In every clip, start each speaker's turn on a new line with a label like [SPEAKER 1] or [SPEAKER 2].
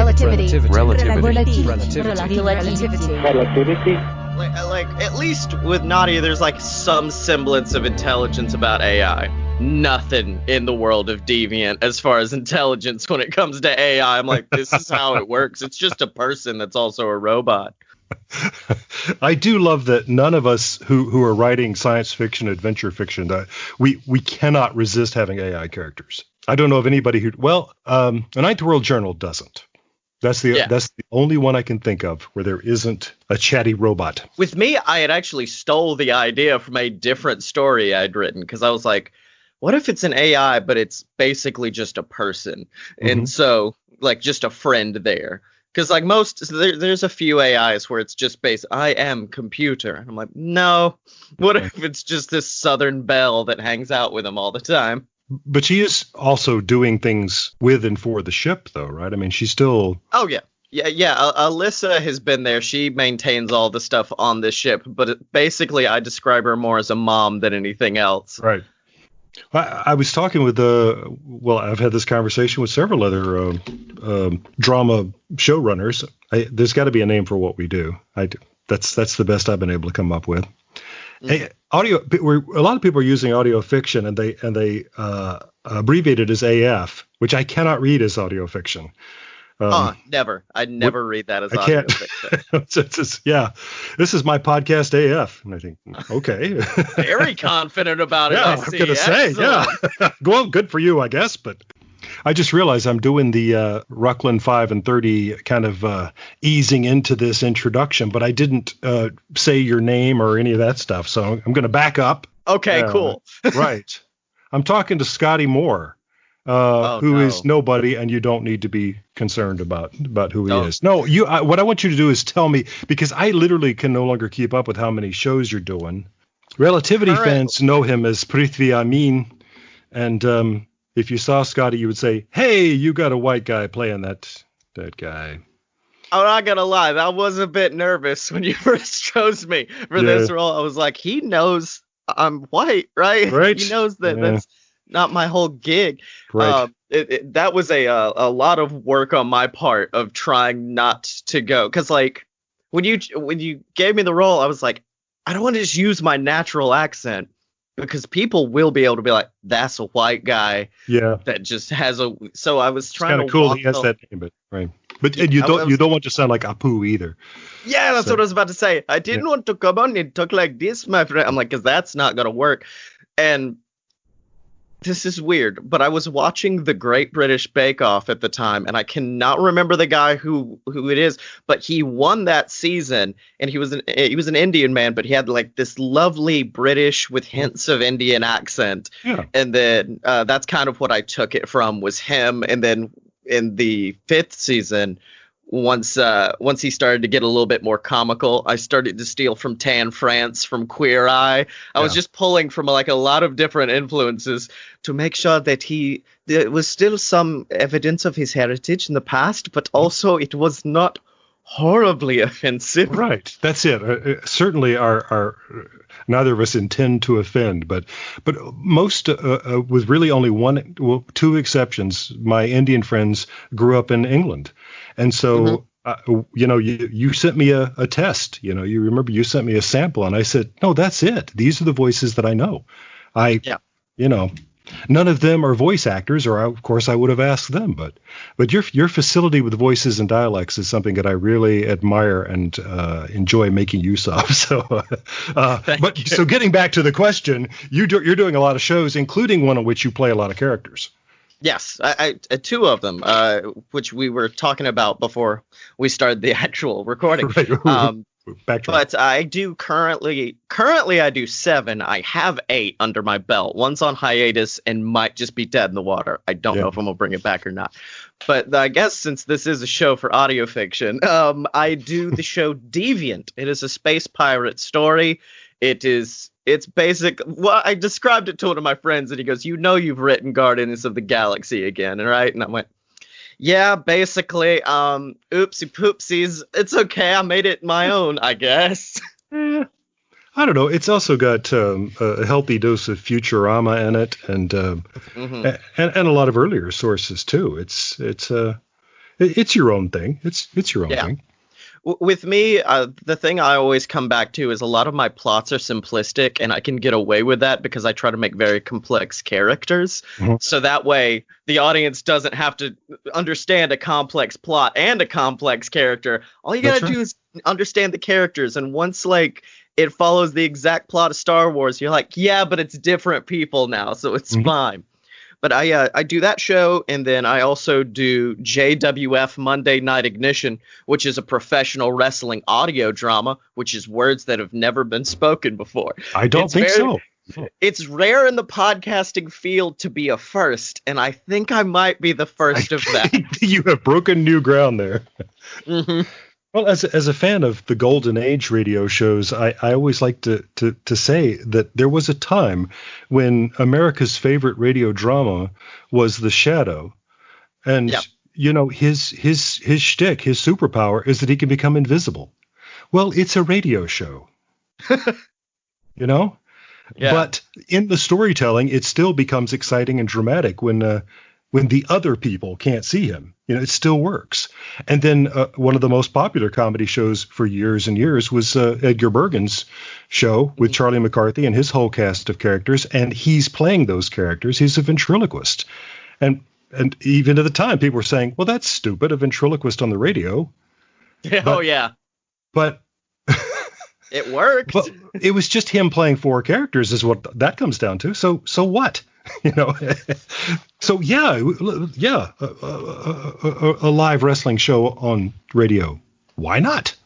[SPEAKER 1] Like at least with Nadia, there's like some semblance of intelligence about AI. Nothing in the world of Deviant as far as intelligence when it comes to AI. I'm like, this is how it works. It's just a person that's also a robot.
[SPEAKER 2] I do love that none of us who are writing science fiction, adventure fiction, we cannot resist having AI characters. I don't know of anybody who, the Ninth World Journal doesn't. That's the only one I can think of where there isn't a chatty robot.
[SPEAKER 1] With me, I had actually stole the idea from a different story I'd written because I was like, what if it's an AI, but it's basically just a person? Mm-hmm. And so, like, just a friend there. Because, like, there's a few AIs where it's just I am computer. And I'm like, no. What if it's just this Southern belle that hangs out with him all the time?
[SPEAKER 2] But she is also doing things with and for the ship, though, right? I mean, she's still...
[SPEAKER 1] Oh, yeah. Yeah. Alyssa has been there. She maintains all the stuff on this ship. But basically, I describe her more as a mom than anything else.
[SPEAKER 2] Right. I was talking with I've had this conversation with several other drama showrunners. There's got to be a name for what we do. That's the best I've been able to come up with. Mm-hmm. A lot of people are using audio fiction, and they abbreviate it as AF, which I cannot read as audio fiction.
[SPEAKER 1] Never. I'd never read that as audio fiction.
[SPEAKER 2] This is my podcast AF. And I think, okay.
[SPEAKER 1] Very confident about it.
[SPEAKER 2] Yeah, I'm going to say, yeah. Well, good for you, I guess. But I just realized I'm doing the Ruckland 5 and 30 kind of easing into this introduction, but I didn't say your name or any of that stuff. So I'm going to back up.
[SPEAKER 1] Okay, cool.
[SPEAKER 2] Right. I'm talking to Scottye Moore. Who is nobody, and you don't need to be concerned about who he is. No, what I want you to do is tell me, because I literally can no longer keep up with how many shows you're doing. Relativity fans know him as Prithvi Amin, and if you saw Scottye, you would say, "Hey, you got a white guy playing that guy."
[SPEAKER 1] I'm not gonna lie, I was a bit nervous when you first chose me for this role. I was like, he knows I'm white, right?
[SPEAKER 2] Right.
[SPEAKER 1] He knows that that's not my whole gig.
[SPEAKER 2] Right.
[SPEAKER 1] That was a lot of work on my part of trying not to go, because like when you gave me the role, I was like, I don't want to just use my natural accent, because people will be able to be like, that's a white guy.
[SPEAKER 2] Yeah.
[SPEAKER 1] That just has a. So I was trying to.
[SPEAKER 2] Kind of cool. He has that name, but right. But you don't want to sound like Apu either.
[SPEAKER 1] Yeah, that's what I was about to say. I didn't want to come on and talk like this, my friend. I'm like, because that's not gonna work. And this is weird, but I was watching the Great British Bake Off at the time, and I cannot remember the guy who it is, but he won that season, and he was an Indian man, but he had like this lovely British with hints of Indian accent. Yeah. And then that's kind of what I took it from, was him. And then in the 5th season, once he started to get a little bit more comical, I started to steal from Tan France, from Queer Eye. I was just pulling from like a lot of different influences to make sure that there was still some evidence of his heritage in the past, but also it was not horribly offensive.
[SPEAKER 2] Right. That's it. Certainly our neither of us intend to offend, but most with really only two exceptions. My Indian friends grew up in England. And so, you sent me a test, you remember you sent me a sample, and I said, no, that's it. These are the voices that I know. None of them are voice actors, or of course I would have asked them, but your facility with voices and dialects is something that I really admire and enjoy making use of. So, so getting back to the question, you're doing a lot of shows, including one in which you play a lot of characters.
[SPEAKER 1] Yes, I 2 of them, which we were talking about before we started the actual recording.
[SPEAKER 2] Right.
[SPEAKER 1] But I do currently I do 7. I have 8 under my belt. One's on hiatus and might just be dead in the water. I don't know if I'm gonna bring it back or not. But I guess since this is a show for audio fiction, I do the show Deviant. It is a space pirate story. It's basic. Well, I described it to one of my friends, and he goes, you've written Guardians of the Galaxy again, right? And I went, yeah, basically, oopsie poopsies. It's okay. I made it my own, I guess.
[SPEAKER 2] I don't know. It's also got a healthy dose of Futurama in it, and a lot of earlier sources too. It's your own thing. It's your own thing.
[SPEAKER 1] With me, the thing I always come back to is a lot of my plots are simplistic, and I can get away with that because I try to make very complex characters. Mm-hmm. So that way, the audience doesn't have to understand a complex plot and a complex character. All you gotta do is understand the characters, and once it follows the exact plot of Star Wars, you're like, yeah, but it's different people now, so it's fine. But I do that show, and then I also do JWF Monday Night Ignition, which is a professional wrestling audio drama, which is words that have never been spoken before.
[SPEAKER 2] I don't think so.
[SPEAKER 1] It's rare in the podcasting field to be a first, and I think I might be the first of that.
[SPEAKER 2] You have broken new ground there. Mm-hmm. Well, as a fan of the golden age radio shows, I always like to say that there was a time when America's favorite radio drama was The Shadow. And, his shtick, his superpower is that he can become invisible. Well, it's a radio show, Yeah. But in the storytelling, it still becomes exciting and dramatic when the other people can't see him. It still works. And then one of the most popular comedy shows for years and years was Edgar Bergen's show with Charlie McCarthy and his whole cast of characters. And he's playing those characters. He's a ventriloquist. And even at the time, people were saying, well, that's stupid, a ventriloquist on the radio.
[SPEAKER 1] Yeah, But it worked.
[SPEAKER 2] But it was just him playing four characters is what that comes down to. So what? So a live wrestling show on radio. Why not?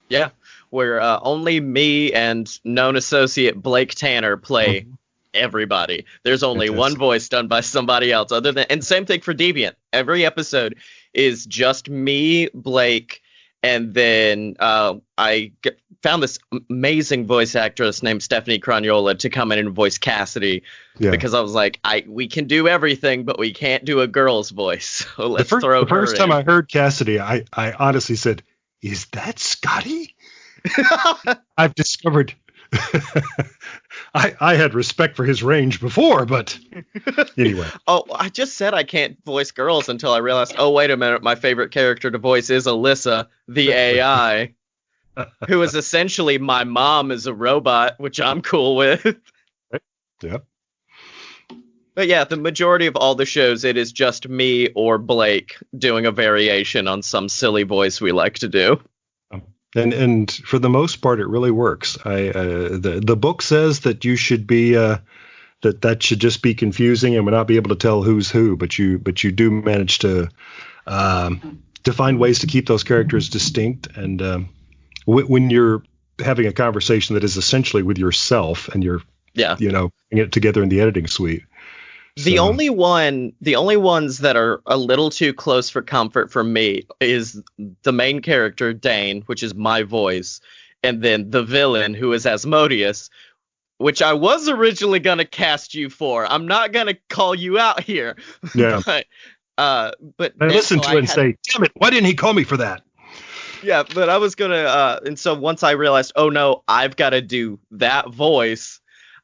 [SPEAKER 1] Yeah, where only me and known associate Blake Tanner play everybody. There's only one voice done by somebody else and same thing for Deviant. Every episode is just me, Blake, and then I found this amazing voice actress named Stephanie Cragnola to come in and voice Cassidy because I was like, we can do everything, but we can't do a girl's voice. So let's throw her in. The first time
[SPEAKER 2] I heard Cassidy, I honestly said, is that Scotty? I've discovered I had respect for his range before, but anyway.
[SPEAKER 1] Oh, I just said I can't voice girls until I realized, oh, wait a minute, my favorite character to voice is Alyssa, the AI, who is essentially my mom as a robot, which I'm cool with.
[SPEAKER 2] Yeah.
[SPEAKER 1] But yeah, the majority of all the shows, it is just me or Blake doing a variation on some silly voice we like to do.
[SPEAKER 2] And for the most part, it really works. The book says that you should be that should just be confusing and we'll not be able to tell who's who. But you do manage to find ways to keep those characters distinct. And when you're having a conversation that is essentially with yourself and you're putting it together in the editing suite.
[SPEAKER 1] The only ones that are a little too close for comfort for me is the main character, Dane, which is my voice, and then the villain, who is Asmodeus, which I was originally going to cast you for. I'm not going to call you out here.
[SPEAKER 2] Yeah.
[SPEAKER 1] But
[SPEAKER 2] I listened to it and say, damn it, why didn't he call me for that?
[SPEAKER 1] Yeah, but I was going to, and so once I realized, oh no, I've got to do that voice,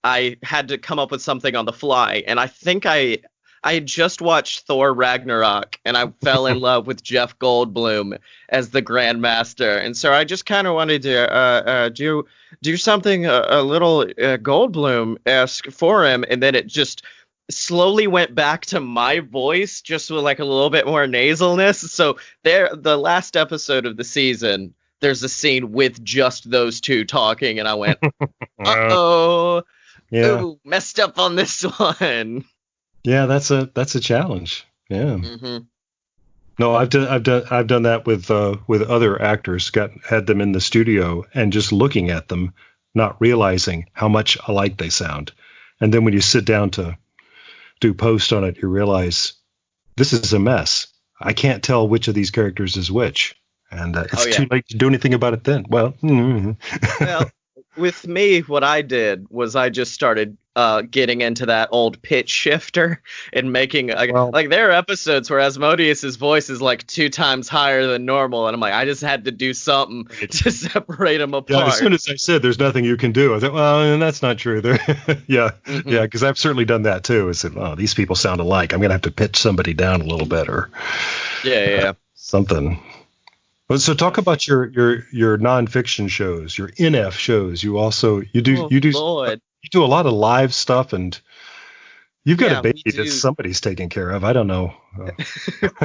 [SPEAKER 1] I had to come up with something on the fly, and I think I had just watched Thor Ragnarok, and I fell in love with Jeff Goldblum as the Grand Master, and so I just kind of wanted to do something a little Goldblum-esque for him, and then it just slowly went back to my voice, just with like a little bit more nasalness. So the last episode of the season, there's a scene with just those two talking, and I went, uh-oh.
[SPEAKER 2] Yeah.
[SPEAKER 1] Ooh, messed up on this one.
[SPEAKER 2] Yeah, that's a challenge. Yeah.
[SPEAKER 1] Mm-hmm.
[SPEAKER 2] No, I've done that with other actors. Had them in the studio and just looking at them, not realizing how much alike they sound. And then when you sit down to do post on it, you realize this is a mess. I can't tell which of these characters is which, and it's too late to do anything about it then. Well.
[SPEAKER 1] Well. With me, what I did was I just started getting into that old pitch shifter and making like there are episodes where Asmodeus's voice is like 2 times higher than normal, and I'm like, I just had to do something to separate them apart.
[SPEAKER 2] Yeah, as soon as I said there's nothing you can do, I thought, well, that's not true. Yeah, because I've certainly done that too. I said, oh, these people sound alike. I'm gonna have to pitch somebody down a little better.
[SPEAKER 1] Yeah.
[SPEAKER 2] Something. Well, so talk about your nonfiction shows, your NF shows. You do a lot of live stuff, and you've got a baby that somebody's taking care of. I don't know.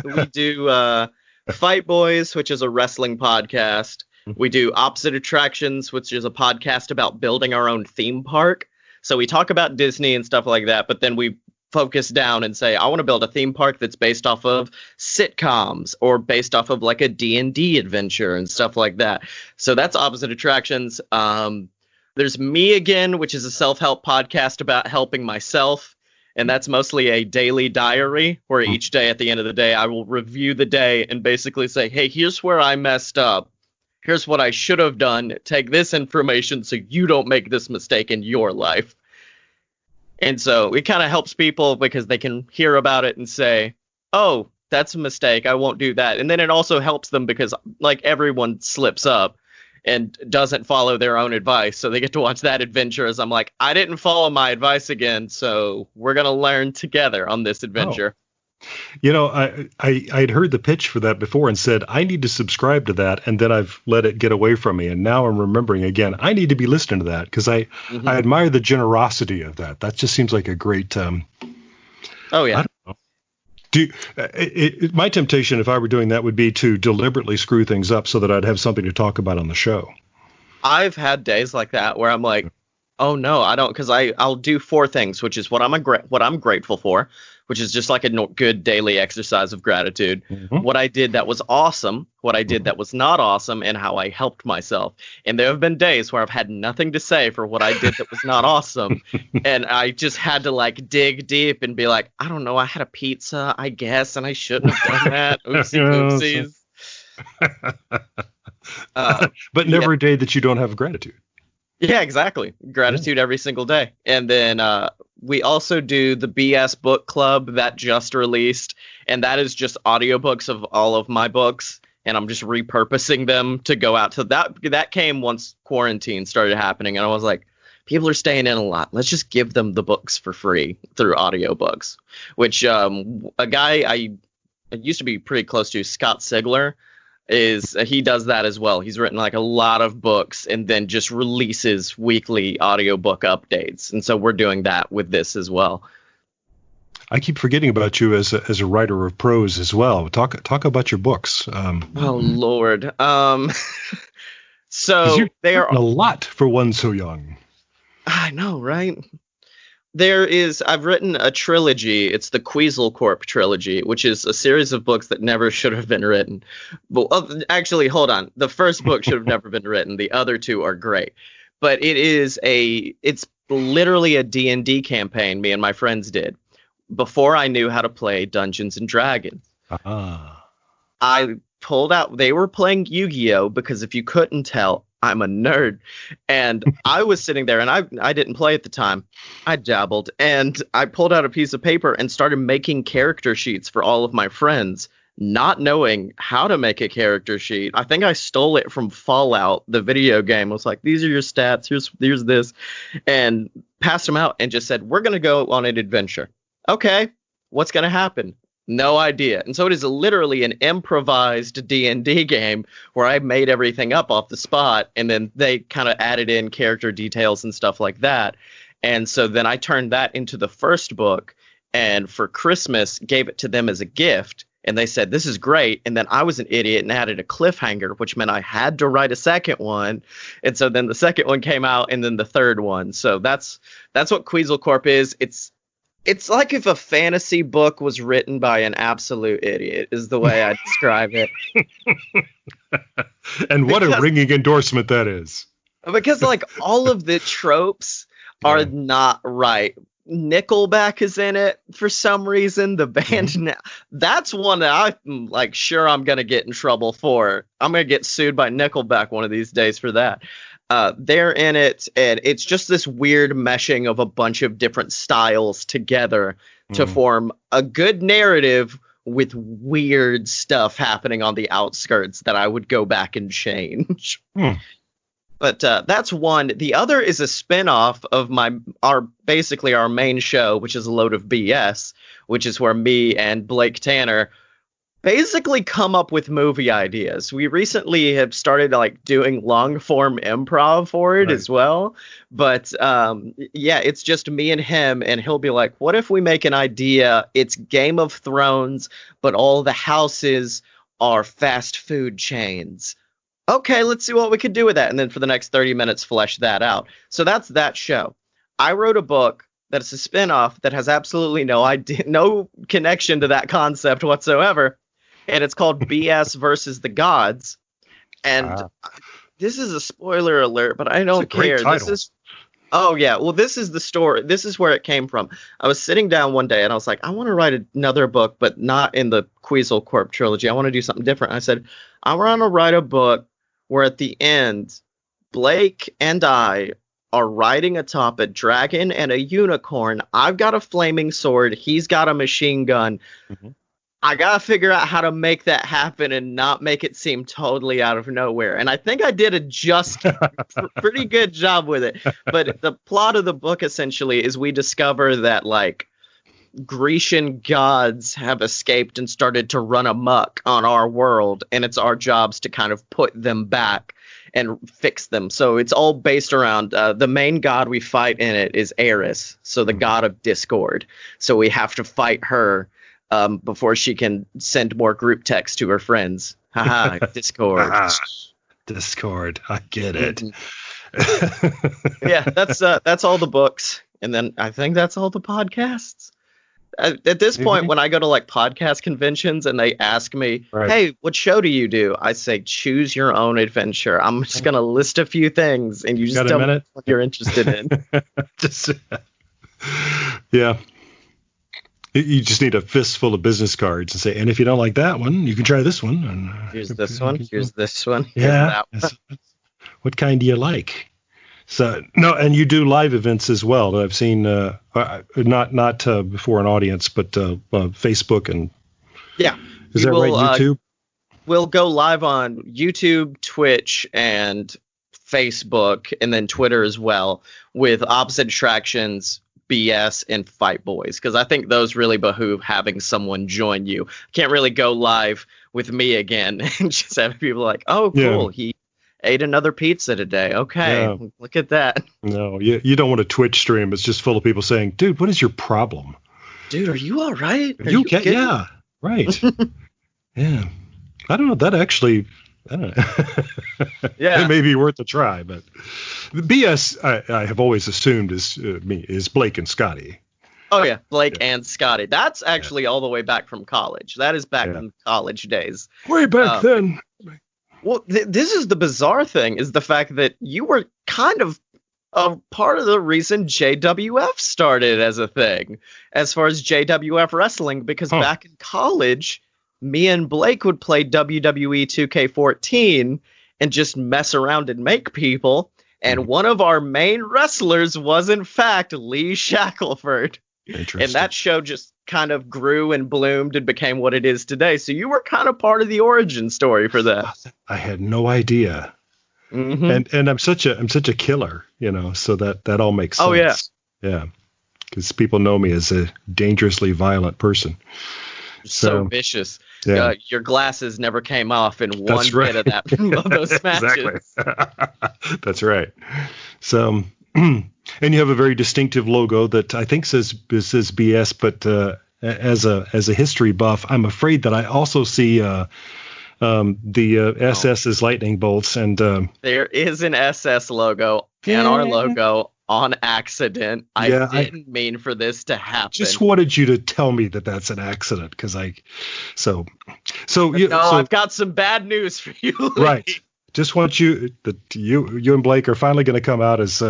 [SPEAKER 1] We do Fight Boys, which is a wrestling podcast. We do Opposite Attractions, which is a podcast about building our own theme park. So we talk about Disney and stuff like that, but then we focus down and say, I want to build a theme park that's based off of sitcoms or based off of like a D&D adventure and stuff like that. So that's Opposite Attractions. There's Me Again, which is a self-help podcast about helping myself. And that's mostly a daily diary where each day at the end of the day, I will review the day and basically say, hey, here's where I messed up. Here's what I should have done. Take this information so you don't make this mistake in your life. And so it kind of helps people because they can hear about it and say, oh, that's a mistake. I won't do that. And then it also helps them because like everyone slips up and doesn't follow their own advice. So they get to watch that adventure as I'm like, I didn't follow my advice again. So we're going to learn together on this adventure.
[SPEAKER 2] Oh. You know, I'd heard the pitch for that before and said, I need to subscribe to that. And then I've let it get away from me. And now I'm remembering again, I need to be listening to that because I admire the generosity of that. That just seems like a great.
[SPEAKER 1] Oh, yeah.
[SPEAKER 2] I don't know. My temptation, if I were doing that, would be to deliberately screw things up so that I'd have something to talk about on the show.
[SPEAKER 1] I've had days like that where I'm like, oh, no, I don't, because I'll do 4 things, which is what I'm grateful for, which is just like a good daily exercise of gratitude. What I did that was awesome, what I did that was not awesome, and how I helped myself. And there have been days where I've had nothing to say for what I did that was not awesome. And I just had to like dig deep and be like, I don't know, I had a pizza, I guess, and I shouldn't have done that. Oopsies.
[SPEAKER 2] But never a day that you don't have gratitude.
[SPEAKER 1] Yeah, exactly. Gratitude every single day. And then we also do the BS Book Club that just released. And that is just audiobooks of all of my books. And I'm just repurposing them to go out to that. That came once quarantine started happening. And I was like, people are staying in a lot. Let's just give them the books for free through audiobooks, which a guy I used to be pretty close to, Scott Sigler, he does that as well. He's written like a lot of books and then just releases weekly audiobook updates. And so we're doing that with this as well.
[SPEAKER 2] I keep forgetting about you as a writer of prose as well. Talk about your books.
[SPEAKER 1] Oh Lord. So
[SPEAKER 2] they are a lot for one so young.
[SPEAKER 1] I know, right? I've written a trilogy. It's the Queasel Corp trilogy, which is a series of books that never should have been written. But actually, hold on. The first book should have never been written. The other 2 are great. But it's literally a D&D campaign me and my friends did before I knew how to play Dungeons and Dragons. I pulled out, they were playing Yu-Gi-Oh! Because if you couldn't tell, I'm a nerd. And I was sitting there and I didn't play at the time. I dabbled and I pulled out a piece of paper and started making character sheets for all of my friends, not knowing how to make a character sheet. I think I stole it from Fallout, the video game. I was like, these are your stats. Here's this, and passed them out and just said, we're going to go on an adventure. Okay, what's going to happen? No idea. And so it is literally an improvised D&D game where I made everything up off the spot, and then they kind of added in character details and stuff like that. And so then I turned that into the first book, and for Christmas gave it to them as a gift. And they said, this is great. And then I was an idiot and added a cliffhanger, which meant I had to write a second one. And so then the second one came out, and then the third one. So that's what Queasel Corp is. It's like if a fantasy book was written by an absolute idiot, is the way I describe it.
[SPEAKER 2] And what a ringing endorsement that is.
[SPEAKER 1] Because like all of the tropes are not right. Nickelback is in it for some reason. The band, that's one that I'm like sure I'm going to get in trouble for. I'm going to get sued by Nickelback one of these days for that. They're in it, and it's just this weird meshing of a bunch of different styles together to form a good narrative with weird stuff happening on the outskirts that I would go back and change. But that's one. The other is a spinoff of basically our main show, which is A Load of BS, which is where me and Blake Tanner basically come up with movie ideas. We recently have started like doing long form improv for it as well. But yeah, it's just me and him, and he'll be like, what if we make an idea? It's Game of Thrones, but all the houses are fast food chains. Okay, let's see what we could do with that. And then for the next 30 minutes, flesh that out. So that's that show. I wrote a book that's a spinoff that has absolutely no idea, no connection to that concept whatsoever. And it's called BS versus the Gods. And this is a spoiler alert, but I don't care. This is Oh yeah, well this is the story. This is where it came from. I was sitting down one day and I was like, I want to write another book, but not in the Queasel Corp trilogy. I want to do something different. I said, I want to write a book where at the end, Blake and I are riding atop a dragon and a unicorn. I've got a flaming sword. He's got a machine gun. Mm-hmm. I got to figure out how to make that happen and not make it seem totally out of nowhere. And I think I did a pretty good job with it. But the plot of the book essentially is we discover that like Grecian gods have escaped and started to run amok on our world. And it's our jobs to kind of put them back and fix them. So it's all based around the main god we fight in it is Eris. So the god of discord. So we have to fight her. Before she can send more group text to her friends. Haha, Discord.
[SPEAKER 2] Discord. I get it.
[SPEAKER 1] Yeah, that's all the books. And then I think that's all the podcasts. At this point, when I go to like podcast conventions and they ask me, hey, what show do you do? I say, choose your own adventure. I'm just going to list a few things and you just tell me what you're interested in.
[SPEAKER 2] Yeah. You just need a fistful of business cards and say, and if you don't like that one, you can try this one. And
[SPEAKER 1] here's this one. Here's this one.
[SPEAKER 2] Yeah. That one. What kind do you like? So no, and you do live events as well. I've seen not before an audience, but Facebook and Is that right? YouTube.
[SPEAKER 1] We'll go live on YouTube, Twitch, and Facebook, and then Twitter as well with Opposite Attractions, BS, and Fight Boys, because I think those really behoove having someone join you. Can't really go live with me again and just have people like, oh, cool, he ate another pizza today. Okay, look at that.
[SPEAKER 2] No, you don't want a Twitch stream. It's just full of people saying, dude, what is your problem?
[SPEAKER 1] Dude, are you all right?
[SPEAKER 2] Are you kidding? Yeah, right. Yeah. I don't know. That actually... I don't know. It may be worth a try, but the BS I have always assumed is Blake and Scottye.
[SPEAKER 1] Oh yeah, Blake and Scottye. That's actually all the way back from college. That is back from college days.
[SPEAKER 2] Way back then.
[SPEAKER 1] Well, this is the bizarre thing: is the fact that you were kind of a part of the reason JWF started as a thing, as far as JWF wrestling, because back in college, me and Blake would play WWE 2K14 and just mess around and make people. And one of our main wrestlers was, in fact, Lee Shackelford. And that show just kind of grew and bloomed and became what it is today. So you were kind of part of the origin story for that.
[SPEAKER 2] I had no idea. Mm-hmm. And I'm such a killer, so that all makes sense.
[SPEAKER 1] Oh, yeah.
[SPEAKER 2] Yeah. Because people know me as a dangerously violent person.
[SPEAKER 1] So vicious. Yeah. Your glasses never came off in one bit of that of those matches.
[SPEAKER 2] Exactly. That's right. So, and you have a very distinctive logo that I think says BS, but as a history buff, I'm afraid that I also see the SS as lightning bolts, and
[SPEAKER 1] there is an SS logo and our logo on accident. I didn't mean for this to happen.
[SPEAKER 2] Just wanted you to tell me that that's an accident, because I've
[SPEAKER 1] got some bad news for you, Lee.
[SPEAKER 2] Right. Just want you and Blake are finally going to come out as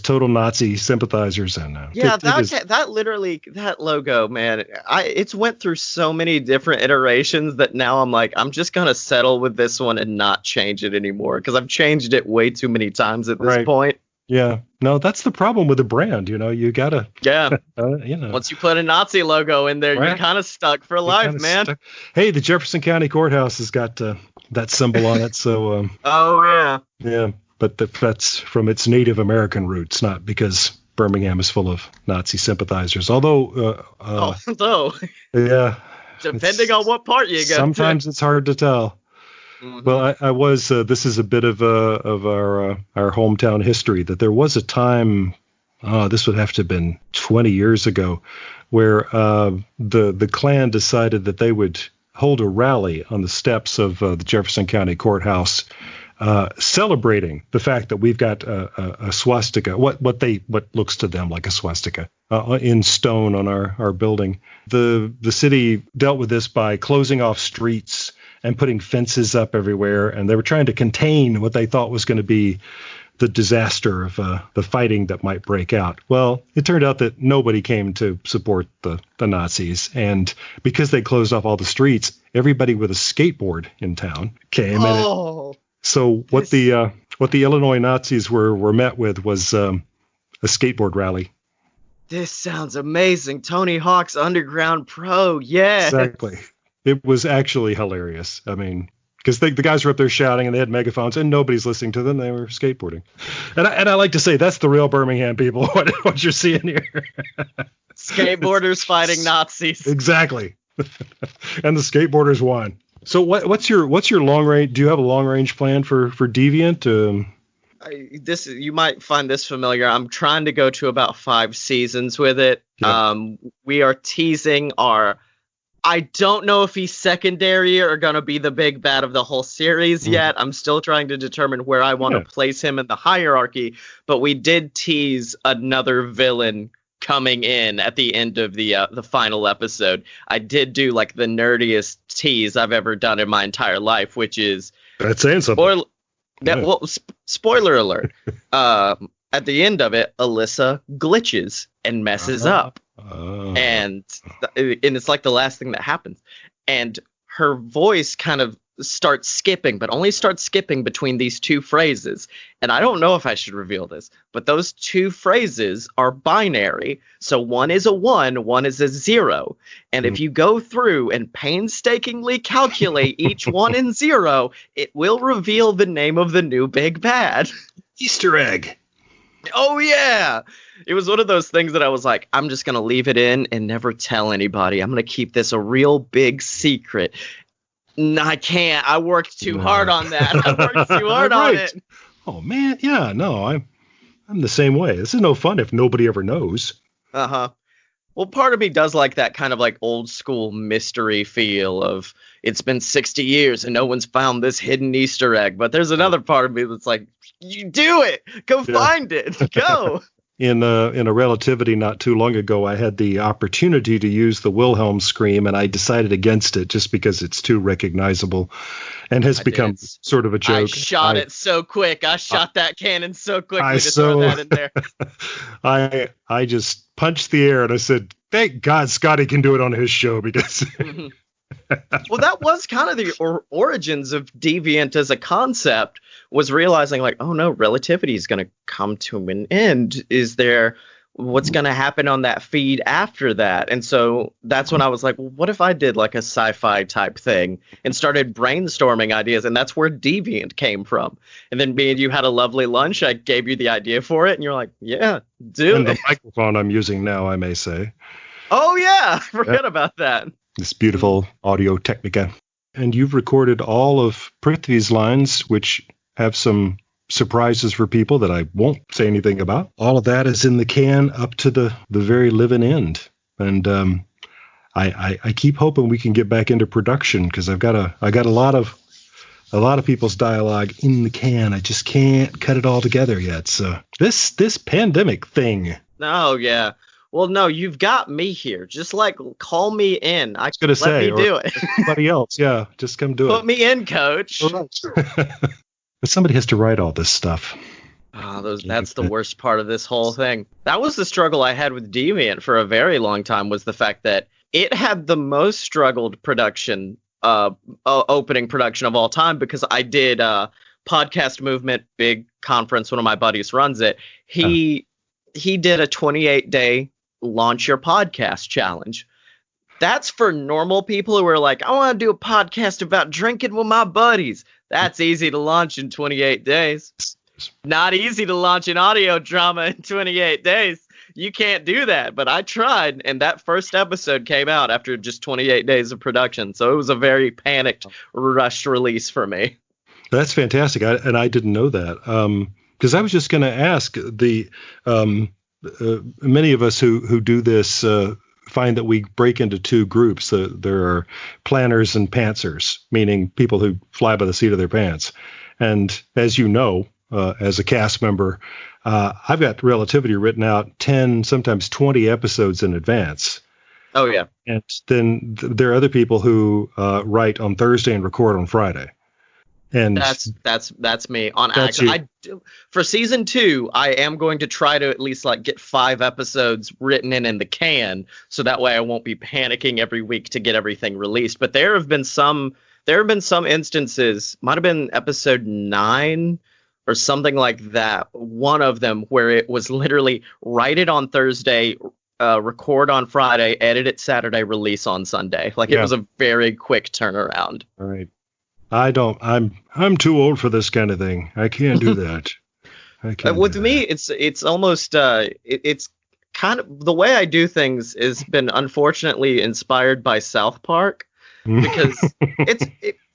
[SPEAKER 2] total Nazi sympathizers, and
[SPEAKER 1] that logo, man, it's went through so many different iterations that now I'm like, I'm just gonna settle with this one and not change it anymore, because I've changed it way too many times at this point.
[SPEAKER 2] Yeah, no, that's the problem with a brand. You gotta.
[SPEAKER 1] Yeah. Once you put a Nazi logo in there, you're kind of stuck for life, man. Stuck.
[SPEAKER 2] Hey, the Jefferson County Courthouse has got that symbol on it, so.
[SPEAKER 1] Oh yeah.
[SPEAKER 2] Yeah, but that's from its Native American roots, not because Birmingham is full of Nazi sympathizers. Although.
[SPEAKER 1] Although.
[SPEAKER 2] Yeah.
[SPEAKER 1] Depending on what part you go
[SPEAKER 2] sometimes
[SPEAKER 1] to.
[SPEAKER 2] It's hard to tell. Mm-hmm. Well, I was. This is a bit of our hometown history. That there was a time. This would have to have been 20 years ago, where the Klan decided that they would hold a rally on the steps of the Jefferson County Courthouse, celebrating the fact that we've got a swastika, what looks to them like a swastika, in stone on our building. The city dealt with this by closing off streets and putting fences up everywhere, and they were trying to contain what they thought was going to be the disaster of the fighting that might break out. Well, it turned out that nobody came to support the Nazis, and because they closed off all the streets, everybody with a skateboard in town came. So what the Illinois Nazis were met with was a skateboard rally.
[SPEAKER 1] This sounds amazing. Tony Hawk's Underground Pro, yeah.
[SPEAKER 2] Exactly. It was actually hilarious. I mean, because the guys were up there shouting and they had megaphones and nobody's listening to them. They were skateboarding. And I like to say that's the real Birmingham people, what you're seeing here.
[SPEAKER 1] Skateboarders fighting Nazis.
[SPEAKER 2] Exactly. And the skateboarders won. So what's your long range? Do you have a long range plan for Deviant?
[SPEAKER 1] You might find this familiar. I'm trying to go to about 5 seasons with it. Yeah. We are teasing I don't know if he's secondary or going to be the big bad of the whole series yet. I'm still trying to determine where I want to place him in the hierarchy. But we did tease another villain coming in at the end of the final episode. I did do like the nerdiest tease I've ever done in my entire life, which is
[SPEAKER 2] that's saying something.
[SPEAKER 1] Spoiler alert. At the end of it, Alyssa glitches and messes up. And it's like the last thing that happens. And her voice kind of starts skipping, but only starts skipping between these 2 phrases. And I don't know if I should reveal this, but those 2 phrases are binary. So one is a 1, one is a 0. And if you go through and painstakingly calculate each 1 and 0, it will reveal the name of the new big bad.
[SPEAKER 2] Easter egg.
[SPEAKER 1] Oh, yeah. It was one of those things that I was like, I'm just going to leave it in and never tell anybody. I'm going to keep this a real big secret. No, I can't. I worked too hard on that. I worked too hard on it.
[SPEAKER 2] Oh, man. Yeah, no, I'm the same way. This is no fun if nobody ever knows.
[SPEAKER 1] Uh-huh. Well, part of me does like that kind of like old school mystery feel of it's been 60 years and no one's found this hidden Easter egg. But there's another part of me that's like, you do it. Go find it. Go.
[SPEAKER 2] In a Relativity not too long ago, I had the opportunity to use the Wilhelm scream, and I decided against it just because it's too recognizable and has become sort of a joke.
[SPEAKER 1] I shot it so quick. I shot that cannon so quickly to throw that in there.
[SPEAKER 2] I just punched the air and I said, thank God Scotty can do it on his show because...
[SPEAKER 1] Well, that was kind of the origins of Deviant as a concept, was realizing like, oh no, Relativity is going to come to an end. What's going to happen on that feed after that? And so that's when I was like, well, what if I did like a sci-fi type thing and started brainstorming ideas? And that's where Deviant came from. And then me and you had a lovely lunch. I gave you the idea for it and you're like, yeah, do it.
[SPEAKER 2] And the microphone I'm using now, I may say.
[SPEAKER 1] Oh yeah, forget about that.
[SPEAKER 2] This beautiful Audio Technica. And you've recorded all of Prithvi's lines, which have some surprises for people that I won't say anything about. All of that is in the can up to the very living end. And I keep hoping we can get back into production because I got a lot of people's dialogue in the can. I just can't cut it all together yet. So this pandemic thing.
[SPEAKER 1] Oh yeah. Well, no, you've got me here. Just like call me in.
[SPEAKER 2] I was going to say,
[SPEAKER 1] do it.
[SPEAKER 2] Somebody else, yeah, just come do it.
[SPEAKER 1] Put me in, coach.
[SPEAKER 2] But somebody has to write all this stuff.
[SPEAKER 1] That's the worst part of this whole thing. That was the struggle I had with Deviant for a very long time, was the fact that it had the most struggled production, opening production of all time, because I did Podcast Movement, big conference. One of my buddies runs it. He did a 28-day launch your podcast challenge. That's for normal people who are like, I want to do a podcast about drinking with my buddies. That's easy to launch in 28 days. Not easy to launch an audio drama in 28 days. you can't do that. But I tried, and that first episode came out after just 28 days of production. So it was a very panicked, rushed release for me.
[SPEAKER 2] That's fantastic. I didn't know that. Because I was just going to ask many of us who do this find that we break into two groups. There are planners and pantsers, meaning people who fly by the seat of their pants. And as you know, as a cast member, I've got Relativity written out 10, sometimes 20 episodes in advance.
[SPEAKER 1] Oh, yeah.
[SPEAKER 2] And then there are other people who write on Thursday and record on Friday. And
[SPEAKER 1] that's me on action. For season 2, I am going to try to at least like get 5 episodes written in the can, so that way I won't be panicking every week to get everything released. But there have been some instances, might have been episode 9 or something like that, one of them where it was literally write it on Thursday, record on Friday, edit it Saturday, release on Sunday. Like it was a very quick turnaround.
[SPEAKER 2] All right. I'm too old for this kind of thing. I can't do that.
[SPEAKER 1] With me, it's almost it's kind of the way I do things has been unfortunately inspired by South Park, because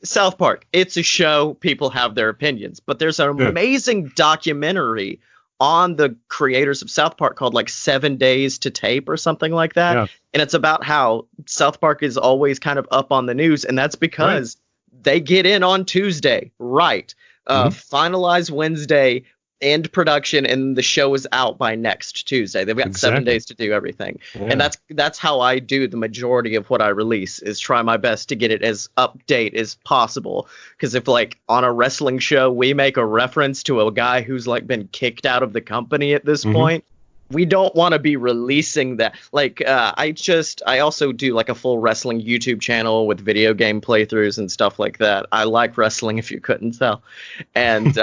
[SPEAKER 1] South Park. It's a show. People have their opinions, but there's an amazing documentary on the creators of South Park called like 7 Days to Tape or something like that. Yeah. And it's about how South Park is always kind of up on the news. And that's because they get in on Tuesday, finalize Wednesday, end production, and the show is out by next Tuesday. They've got 7 days to do everything. Yeah. And that's how I do the majority of what I release, is try my best to get it as update as possible. Because if like on a wrestling show, we make a reference to a guy who's like been kicked out of the company at this point, we don't want to be releasing that. Like, I also do like a full wrestling YouTube channel with video game playthroughs and stuff like that. I like wrestling, if you couldn't tell. And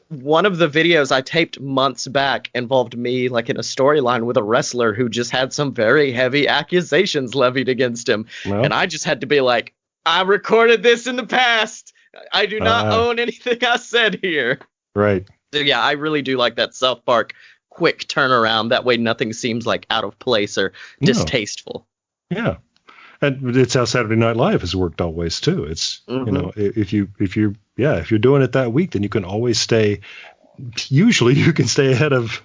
[SPEAKER 1] one of the videos I taped months back involved me like in a storyline with a wrestler who just had some very heavy accusations levied against him. Well, and I just had to be like, I recorded this in the past. I do not own anything I said here.
[SPEAKER 2] Right.
[SPEAKER 1] So yeah, I really do like that South Park quick turnaround. That way nothing seems like out of place or distasteful.
[SPEAKER 2] Yeah. And it's how Saturday Night Live has worked always too. It's you know, if you're doing it that week, then you can always stay ahead of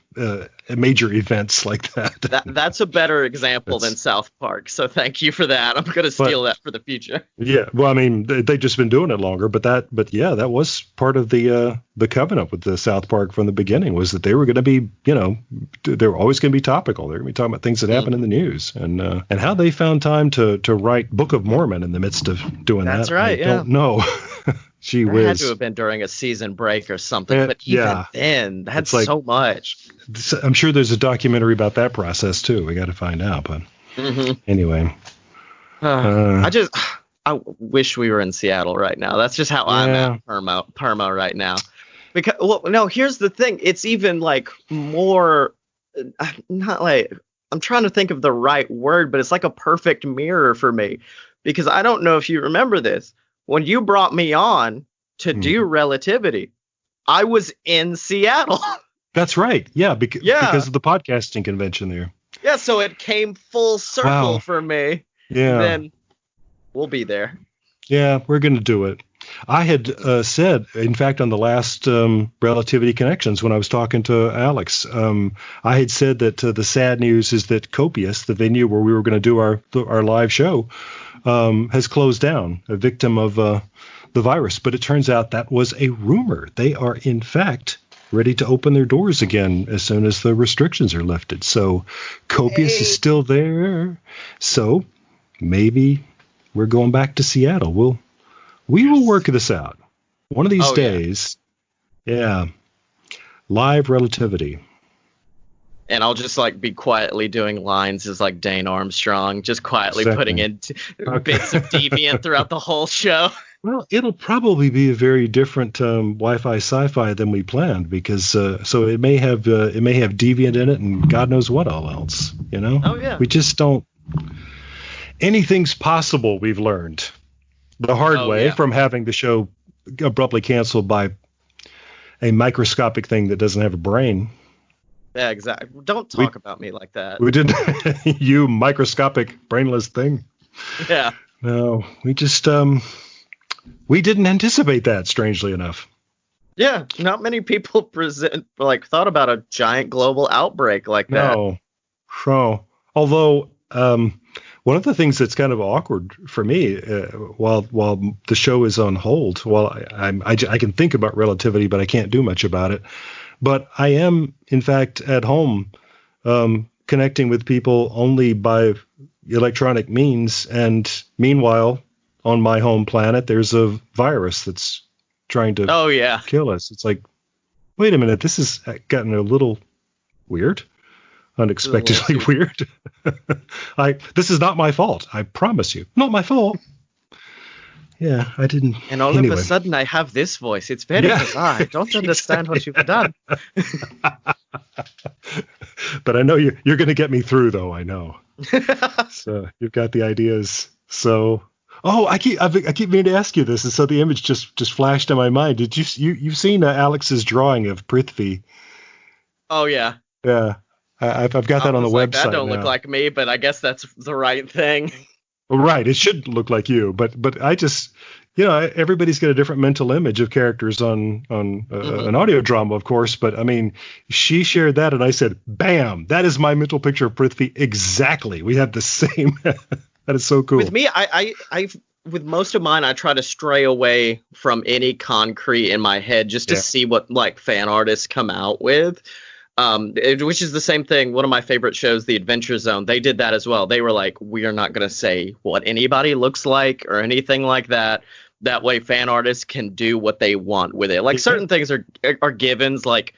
[SPEAKER 2] major events like that. That's
[SPEAKER 1] a better example than South Park. So thank you for that. I'm going to steal that for the future.
[SPEAKER 2] Yeah. Well, I mean, they've just been doing it longer, but that was part of the covenant with the South Park from the beginning, was that they were going to be, they were always going to be topical. They're going to be talking about things that happen in the news, and how they found time to write Book of Mormon in the midst of doing that.
[SPEAKER 1] That's right.
[SPEAKER 2] I don't know. Gee whiz.
[SPEAKER 1] It had to have been during a season break or something, but even then, that's like, so much.
[SPEAKER 2] I'm sure there's a documentary about that process too. We got to find out, but anyway.
[SPEAKER 1] I wish we were in Seattle right now. That's just how I'm at Permo right now. Because, well, no, here's the thing. It's even like more, not like, I'm trying to think of the right word, but it's like a perfect mirror for me, because I don't know if you remember this. When you brought me on to do Relativity, I was in Seattle.
[SPEAKER 2] That's right. Yeah, because of the podcasting convention there.
[SPEAKER 1] Yeah, so it came full circle for me.
[SPEAKER 2] Yeah.
[SPEAKER 1] Then we'll be there.
[SPEAKER 2] Yeah, we're going to do it. I had said, in fact, on the last Relativity Connections, when I was talking to Alex, I had said that the sad news is that Copious, the venue where we were going to do our live show, has closed down, a victim of the virus. But it turns out that was a rumor. They are, in fact, ready to open their doors again as soon as the restrictions are lifted. So Copious is still there. So maybe we're going back to Seattle. We will work this out one of these days. Yeah. Live Relativity. And
[SPEAKER 1] I'll just like be quietly doing lines as like Dane Armstrong, just quietly putting in bits of Deviant throughout the whole show.
[SPEAKER 2] Well, it'll probably be a very different Wi-Fi sci-fi than we planned, because so it may have Deviant in it and God knows what all else.
[SPEAKER 1] Oh yeah.
[SPEAKER 2] We just don't. Anything's possible. We've learned the hard way from having the show abruptly canceled by a microscopic thing that doesn't have a brain.
[SPEAKER 1] Yeah, exactly. Don't talk about me like that.
[SPEAKER 2] We didn't. You microscopic brainless thing.
[SPEAKER 1] Yeah.
[SPEAKER 2] No, we just we didn't anticipate that. Strangely enough.
[SPEAKER 1] Yeah, not many people thought about a giant global outbreak like that.
[SPEAKER 2] No. So, although one of the things that's kind of awkward for me while the show is on hold, while I can think about relativity, but I can't do much about it. But I am, in fact, at home connecting with people only by electronic means. And meanwhile, on my home planet, there's a virus that's trying to kill us. It's like, wait a minute, this has gotten a little weird, unexpectedly weird. This is not my fault. I promise you, not my fault. Yeah, I didn't.
[SPEAKER 1] And all of a sudden, I have this voice. It's very bizarre. I don't understand what you've done.
[SPEAKER 2] But I know you're going to get me through, though. I know. So you've got the ideas. So, I keep meaning to ask you this, and so the image just flashed in my mind. Did you've seen Alex's drawing of Prithvi?
[SPEAKER 1] Oh yeah.
[SPEAKER 2] Yeah, I've got that on the website.
[SPEAKER 1] That don't look like me, but I guess that's the right thing.
[SPEAKER 2] Right, it should look like you, but I just, everybody's got a different mental image of characters on an audio drama, of course. But I mean, she shared that, and I said, "Bam! That is my mental picture of Prithvi exactly." We have the same. That is so cool.
[SPEAKER 1] With me, I with most of mine, I try to stray away from any concrete in my head just to see what like fan artists come out with. Which is the same thing. One of my favorite shows, The Adventure Zone, they did that as well. They were like, we are not going to say what anybody looks like or anything like that. That way fan artists can do what they want with it. Like certain things are givens, like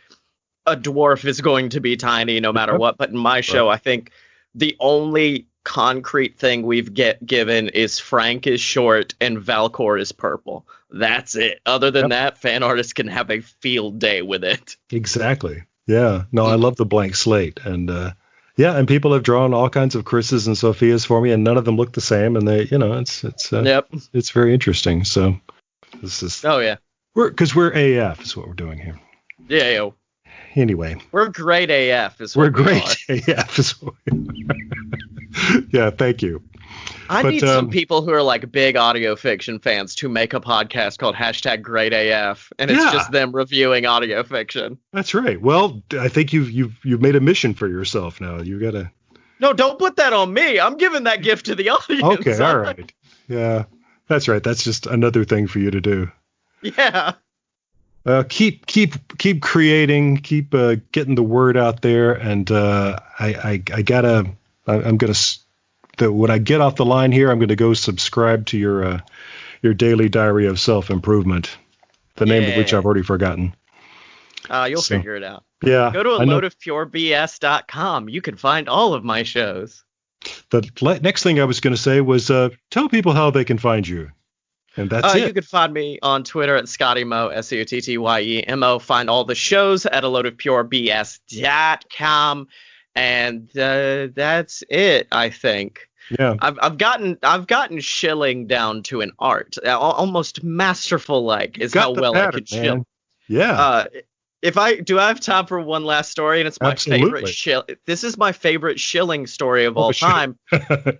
[SPEAKER 1] a dwarf is going to be tiny no matter what. But in my show, I think the only concrete thing we've given is Frank is short and Valcor is purple. That's it. Other than that, fan artists can have a field day with it.
[SPEAKER 2] Exactly. Yeah, no, I love the blank slate, and and people have drawn all kinds of Chris's and Sophia's for me, and none of them look the same, and they, it's very interesting. So this is we're AF is what we're doing here.
[SPEAKER 1] Yeah.
[SPEAKER 2] Anyway,
[SPEAKER 1] we're great AF is what
[SPEAKER 2] we're great AF is what we are. Yeah, thank you.
[SPEAKER 1] I need some people who are like big audio fiction fans to make a podcast called #GreatAF, and it's just them reviewing audio fiction.
[SPEAKER 2] That's right. Well, I think you've made a mission for yourself now. You gotta.
[SPEAKER 1] No, don't put that on me. I'm giving that gift to the audience.
[SPEAKER 2] Okay, all right. Yeah, that's right. That's just another thing for you to do.
[SPEAKER 1] Yeah.
[SPEAKER 2] Keep creating, keep getting the word out there, and when I get off the line here, I'm going to go subscribe to your daily diary of self-improvement, the name of which I've already forgotten.
[SPEAKER 1] You'll figure it out.
[SPEAKER 2] Yeah.
[SPEAKER 1] Go to loadofpurebs.com. You can find all of my shows.
[SPEAKER 2] The next thing I was going to say was tell people how they can find you. And that's it.
[SPEAKER 1] You can find me on Twitter at ScottieMo, SCOTTYEMO. Find all the shows at loadofpurebs.com. And that's it, I think.
[SPEAKER 2] Yeah,
[SPEAKER 1] I've gotten shilling down to an art, almost masterful. Like is how well I could shill.
[SPEAKER 2] Yeah.
[SPEAKER 1] I have time for one last story, and it's my favorite This is my favorite shilling story of all time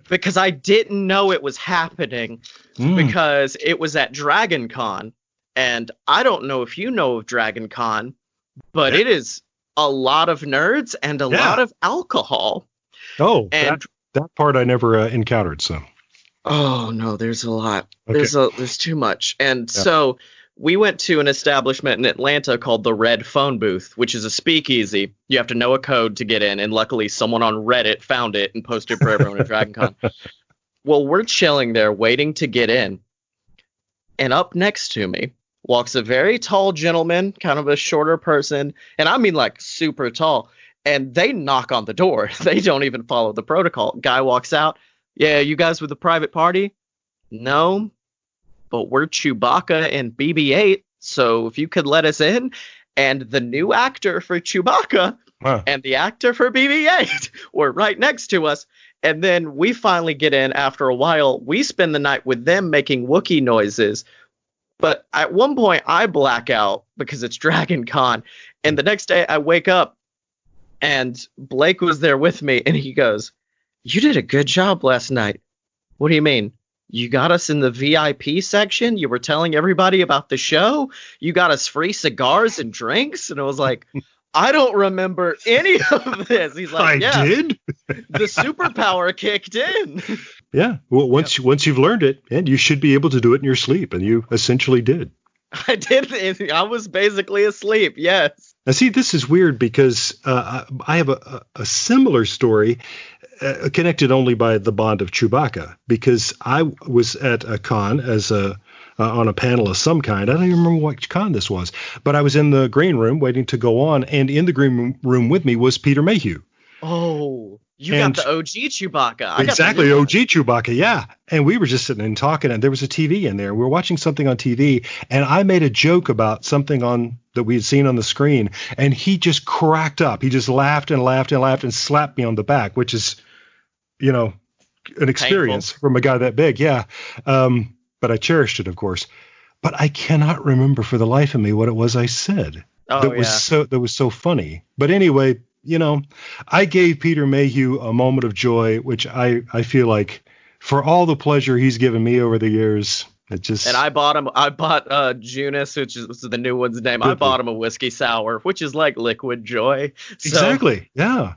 [SPEAKER 1] because I didn't know it was happening because it was at Dragon Con, and I don't know if you know of Dragon Con, but it is a lot of nerds and a lot of alcohol.
[SPEAKER 2] Oh, and that part I never encountered. So.
[SPEAKER 1] Oh no, there's a lot. Okay. There's too much. And so we went to an establishment in Atlanta called the Red Phone Booth, which is a speakeasy. You have to know a code to get in, and luckily someone on Reddit found it and posted for everyone at Dragon Con. Well, we're chilling there waiting to get in, and up next to me walks a very tall gentleman, kind of a shorter person, and I mean like super tall, and they knock on the door. They don't even follow the protocol. Guy walks out. Yeah, you guys with the private party? No, but we're Chewbacca and BB-8, so if you could let us in. And the new actor for Chewbacca and the actor for BB-8 were right next to us. And then we finally get in after a while. We spend the night with them making Wookiee noises. But at one point, I black out because it's Dragon Con. And the next day, I wake up, And Blake was there with me, and he goes, "You did a good job last night." "What do you mean? You got us in the VIP section? You were telling everybody about the show? You got us free cigars and drinks?" And I was like, "I don't remember any of this." He's like, "Yeah,
[SPEAKER 2] I did.
[SPEAKER 1] The superpower kicked in."
[SPEAKER 2] Yeah. Well, once you've learned it, and you should be able to do it in your sleep, and you essentially did.
[SPEAKER 1] I did. I was basically asleep. Yes.
[SPEAKER 2] Now, see, this is weird because I have a similar story connected only by the bond of Chewbacca, because I was at a con as on a panel of some kind. I don't even remember what con this was, but I was in the green room waiting to go on, and in the green room with me was Peter Mayhew.
[SPEAKER 1] Oh, you got the OG Chewbacca.
[SPEAKER 2] Exactly, OG Chewbacca, yeah. And we were just sitting and talking, and there was a TV in there. We were watching something on TV, and I made a joke about something that we had seen on the screen, and he just cracked up. He just laughed and laughed and laughed and slapped me on the back, which is, an experience from a guy that big, yeah. But I cherished it, of course. But I cannot remember for the life of me what it was I said. That was so funny. But anyway, I gave Peter Mayhew a moment of joy, which I feel like, for all the pleasure he's given me over the years, it just. And
[SPEAKER 1] I bought Junus, which is the new one's name. I bought him a whiskey sour, which is like liquid joy. So.
[SPEAKER 2] Exactly. Yeah.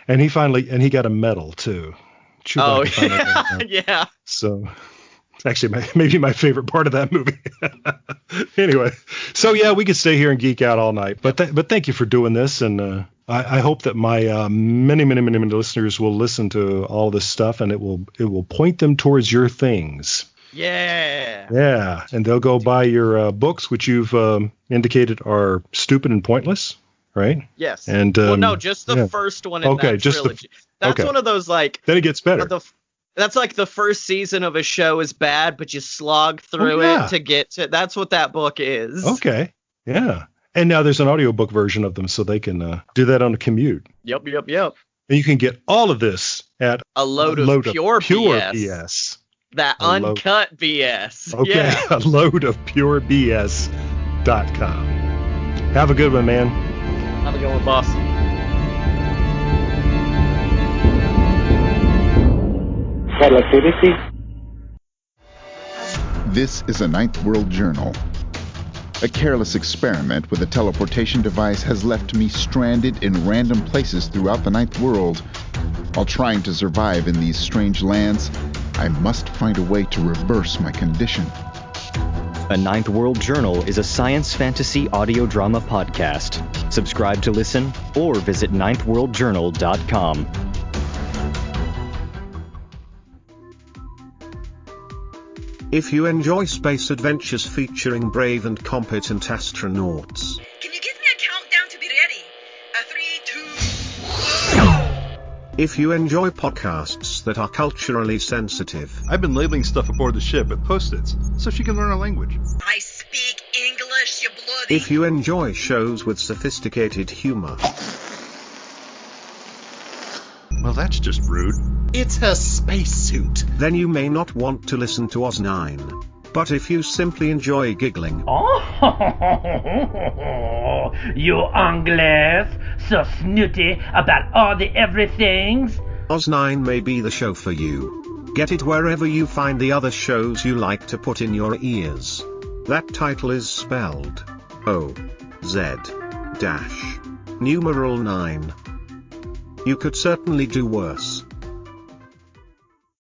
[SPEAKER 2] And he got a medal too.
[SPEAKER 1] Chewbacca yeah.
[SPEAKER 2] So. Actually, maybe my favorite part of that movie. Anyway, so yeah, we could stay here and geek out all night. But thank you for doing this, and I hope that my many listeners will listen to all this stuff, and it will point them towards your things.
[SPEAKER 1] Yeah.
[SPEAKER 2] Yeah, and they'll go buy your books, which you've indicated are stupid and pointless, right?
[SPEAKER 1] Yes.
[SPEAKER 2] And
[SPEAKER 1] no, just the first one in that trilogy. That's one of those like.
[SPEAKER 2] Then it gets better.
[SPEAKER 1] That's like the first season of a show is bad, but you slog through it to get to. That's what that book is.
[SPEAKER 2] Okay. Yeah. And now there's an audiobook version of them, so they can do that on a commute.
[SPEAKER 1] Yep.
[SPEAKER 2] And you can get all of this at
[SPEAKER 1] a load of pure
[SPEAKER 2] BS.
[SPEAKER 1] That uncut BS.
[SPEAKER 2] Okay.
[SPEAKER 1] Yeah.
[SPEAKER 2] A load of pure BS.com. Have a good one, man.
[SPEAKER 1] Have a good one, boss.
[SPEAKER 3] This is a Ninth World Journal. A careless experiment with a teleportation device has left me stranded in random places throughout the Ninth World. While trying to survive in these strange lands, I must find a way to reverse my condition.
[SPEAKER 4] A Ninth World Journal is a science fantasy audio drama podcast. Subscribe to listen or visit ninthworldjournal.com.
[SPEAKER 5] If you enjoy space adventures featuring brave and competent astronauts.
[SPEAKER 6] Can you give me a countdown to be ready? 3, 2, 1.
[SPEAKER 5] If you enjoy podcasts that are culturally sensitive.
[SPEAKER 7] I've been labeling stuff aboard the ship with Post-its, so she can learn our language.
[SPEAKER 6] I speak English, you bloody.
[SPEAKER 5] If you enjoy shows with sophisticated humor.
[SPEAKER 7] Well, that's just rude.
[SPEAKER 8] It's her spacesuit.
[SPEAKER 5] Then you may not want to listen to Oz 9. But if you simply enjoy giggling.
[SPEAKER 9] Oh, you Anglais, so snooty about all the everythings.
[SPEAKER 5] Oz 9 may be the show for you. Get it wherever you find the other shows you like to put in your ears. That title is spelled OZ-numeral 9. You could certainly do worse.